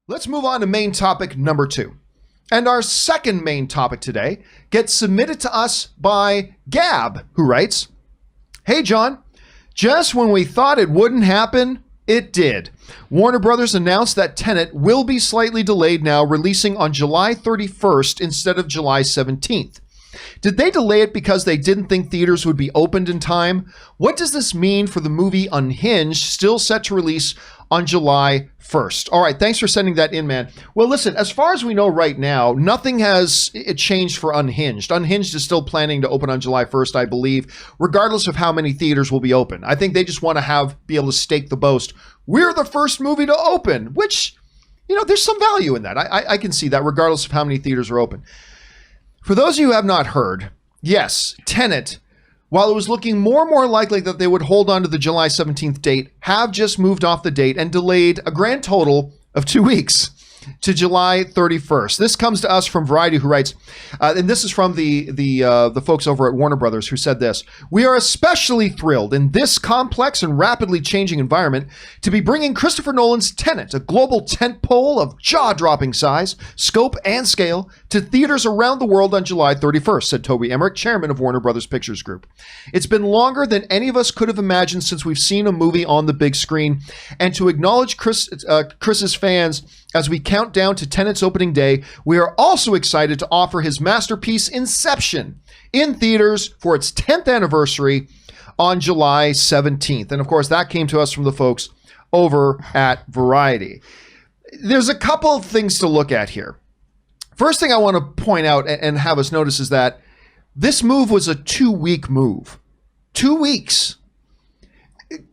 Let's move on to main topic number 2. And our second main topic today gets submitted to us by Gab, who writes, "Hey John, just when we thought it wouldn't happen, it did. Warner Brothers announced that Tenet will be slightly delayed now, releasing on July 31st instead of July 17th. Did they delay it because they didn't think theaters would be opened in time? What does this mean for the movie Unhinged, still set to release on July 1st? All right, thanks for sending that in, man. Well, listen, as far as we know right now, nothing has changed for Unhinged. Unhinged is still planning to open on July 1st, I believe, regardless of how many theaters will be open. I think they just want to be able to stake the boast. We're the first movie to open, which, there's some value in that. I can see that regardless of how many theaters are open. For those of you who have not heard, yes, Tenet, while it was looking more and more likely that they would hold on to the July 17th date, have just moved off the date and delayed a grand total of 2 weeks to July 31st. This comes to us from Variety, who writes, and this is from the folks over at Warner Brothers, who said this: "We are especially thrilled in this complex and rapidly changing environment to be bringing Christopher Nolan's Tenet, a global tentpole of jaw-dropping size, scope, and scale, to theaters around the world on July 31st, said Toby Emmerich, chairman of Warner Brothers Pictures Group. It's been longer than any of us could have imagined since we've seen a movie on the big screen, and to acknowledge Chris's fans as we count down to Tenet's opening day, we are also excited to offer his masterpiece Inception in theaters for its 10th anniversary on July 17th. And of course, that came to us from the folks over at Variety. There's a couple of things to look at here. First thing I want to point out and have us notice is that this move was a 2-week move. 2 weeks.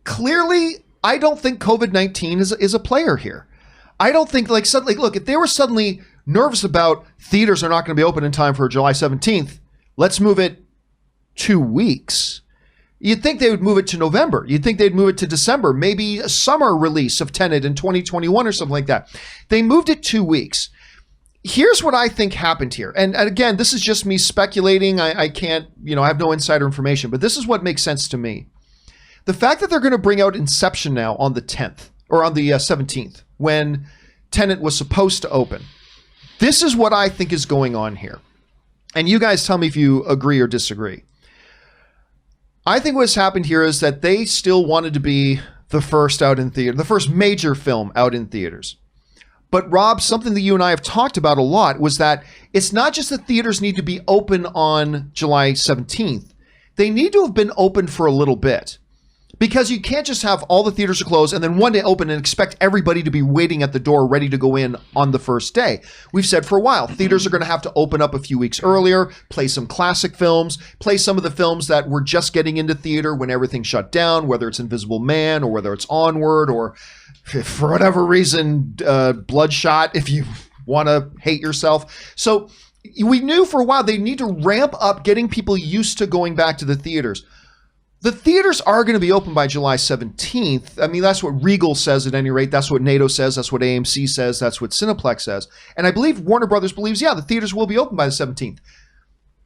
Clearly, I don't think COVID-19 is a player here. I don't think, suddenly, look, if they were suddenly nervous about theaters are not going to be open in time for July 17th, let's move it 2 weeks. You'd think they would move it to November. You'd think they'd move it to December, maybe a summer release of Tenet in 2021 or something like that. They moved it 2 weeks. Here's what I think happened here. And again, this is just me speculating. I can't, I have no insider information, but this is what makes sense to me. The fact that they're going to bring out Inception now on the 10th or on the 17th, when Tenet was supposed to open. This is what I think is going on here. And you guys tell me if you agree or disagree. I think what's happened here is that they still wanted to be the first out in theater, the first major film out in theaters. But Rob, something that you and I have talked about a lot was that it's not just that theaters need to be open on July 17th. They need to have been open for a little bit. Because you can't just have all the theaters are closed and then one day open and expect everybody to be waiting at the door ready to go in on the first day. We've said for a while, theaters are going to have to open up a few weeks earlier, play some classic films, play some of the films that were just getting into theater when everything shut down, whether it's Invisible Man or whether it's Onward or, for whatever reason, Bloodshot, if you want to hate yourself. So we knew for a while they need to ramp up getting people used to going back to the theaters. The theaters are going to be open by July 17th. I mean, that's what Regal says at any rate. That's what NATO says. That's what AMC says. That's what Cineplex says. And I believe Warner Brothers believes, the theaters will be open by the 17th.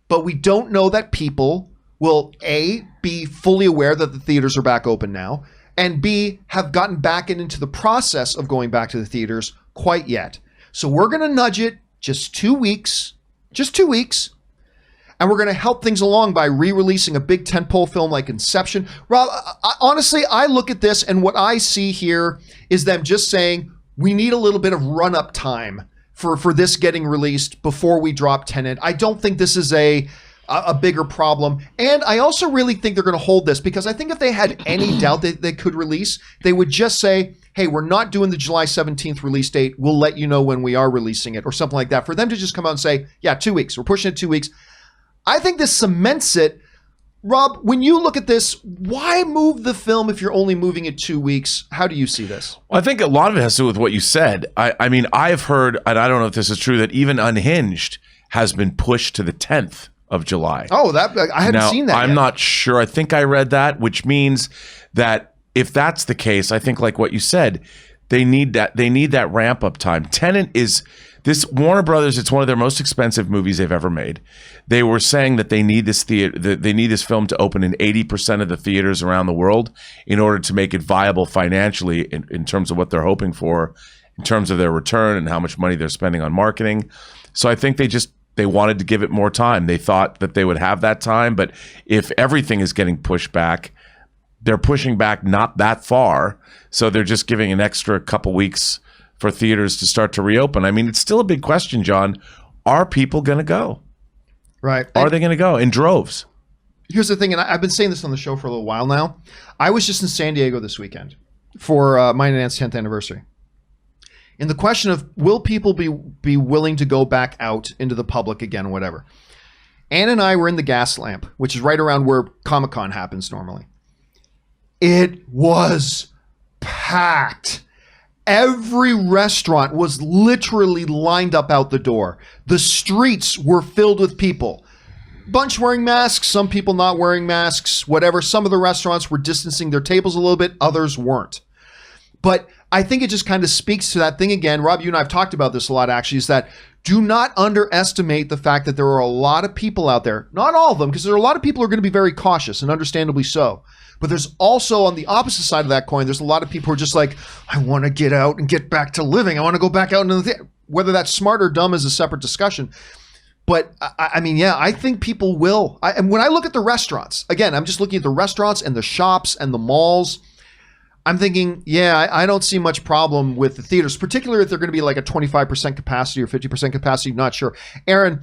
But we don't know that people will, A, be fully aware that the theaters are back open now, and B, have gotten back into the process of going back to the theaters quite yet. So we're going to nudge it just 2 weeks, and we're going to help things along by re-releasing a big tentpole film like Inception. Rob, honestly, I look at this and what I see here is them just saying, we need a little bit of run-up time for this getting released before we drop Tenet. I don't think this is a bigger problem. And I also really think they're going to hold this because I think if they had any doubt that they could release, they would just say, hey, we're not doing the July 17th release date. We'll let you know when we are releasing it or something like that. For them to just come out and say, 2 weeks, we're pushing it 2 weeks. I think this cements it. Rob, when you look at this, why move the film if you're only moving it 2 weeks? How do you see this? Well, I think a lot of it has to do with what you said. I mean, I've heard, and I don't know if this is true, that even Unhinged has been pushed to the 10th of July. Oh, that I hadn't seen that I'm yet. not sure. I think I read that, which means that if that's the case, I think like what you said, they need that ramp up time. Tenet is this Warner Brothers. It's one of their most expensive movies they've ever made. They were saying that they need this they need this film to open in 80% of the theaters around the world in order to make it viable financially in terms of what they're hoping for. in terms of their return and how much money they're spending on marketing. So I think they wanted to give it more time. They thought that they would have that time, but if everything is getting pushed back, they're pushing back not that far. So they're just giving an extra couple weeks for theaters to start to reopen. I mean, it's still a big question, John. Are people going to go? Right. Are they going to go in droves? Here's the thing, and I've been saying this on the show for a little while now. I was just in San Diego this weekend for mine and Anne's 10th anniversary. And the question of, will people be willing to go back out into the public again or whatever? Anne and I were in the Gas Lamp, which is right around where Comic-Con happens normally. It was packed. Every restaurant was literally lined up out the door. The streets were filled with people. Bunch wearing masks, some people not wearing masks, whatever. Some of the restaurants were distancing their tables a little bit, others weren't. But I think it just kind of speaks to that thing again. Rob, you and I have talked about this a lot, actually, is that do not underestimate the fact that there are a lot of people out there, not all of them, because there are a lot of people who are going to be very cautious, and understandably so. But there's also, on the opposite side of that coin, there's a lot of people who are just like, I want to get out and get back to living. I want to go back out into the theater. Whether that's smart or dumb is a separate discussion. But I mean, yeah, I think people will. And when I look at the restaurants, again, I'm just looking at the restaurants and the shops and the malls. I'm thinking, yeah, I don't see much problem with the theaters, particularly if they're going to be like a 25% capacity or 50% capacity. Not sure. Aaron,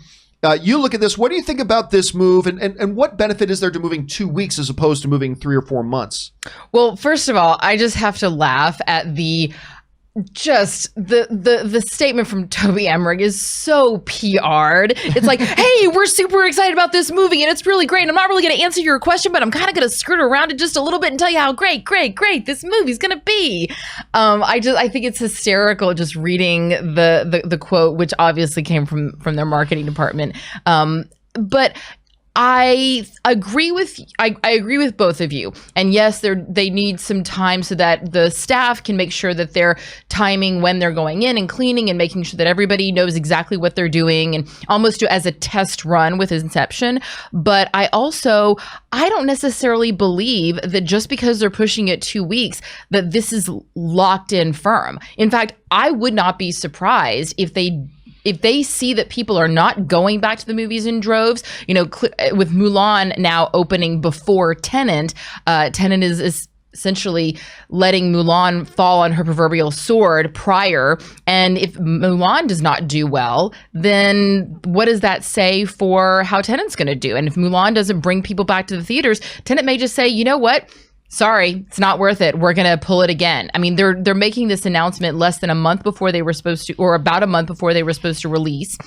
you look at this. What do you think about this move? And what benefit is there to moving 2 weeks as opposed to moving 3 or 4 months? Well, first of all, I just have to laugh at the statement from Toby Emmerich is so PR'd. It's like, hey, we're super excited about this movie and it's really great. I'm not really going to answer your question, but I'm kind of going to skirt around it just a little bit and tell you how great this movie's going to be. I think it's hysterical just reading the quote, which obviously came from their marketing department. But I agree with both of you. And yes, they need some time so that the staff can make sure that they're timing when they're going in and cleaning and making sure that everybody knows exactly what they're doing and almost do as a test run with Inception. But I don't necessarily believe that just because they're pushing it 2 weeks, that this is locked in firm. In fact, I would not be surprised if they see that people are not going back to the movies in droves, with Mulan now opening before Tenet, Tenet is essentially letting Mulan fall on her proverbial sword prior. And if Mulan does not do well, then what does that say for how Tenet's going to do? And if Mulan doesn't bring people back to the theaters, Tenet may just say, you know what? Sorry, it's not worth it. We're going to pull it again. I mean, they're making this announcement less than a month before they were supposed to, or about a month before they were supposed to release.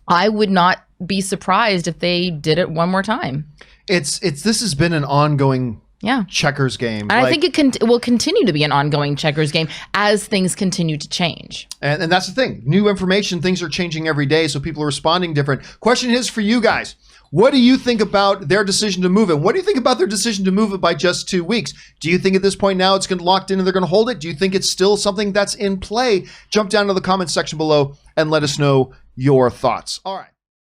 I would not be surprised if they did it one more time. This has been an ongoing checkers game. And I think it will continue to be an ongoing checkers game as things continue to change. And that's the thing. New information, things are changing every day, so people are responding different. Question is for you guys. What do you think about their decision to move it? What do you think about their decision to move it by just 2 weeks? Do you think at this point now it's going to locked in and they're going to hold it? Do you think it's still something that's in play? Jump down to the comments section below and let us know your thoughts. All right.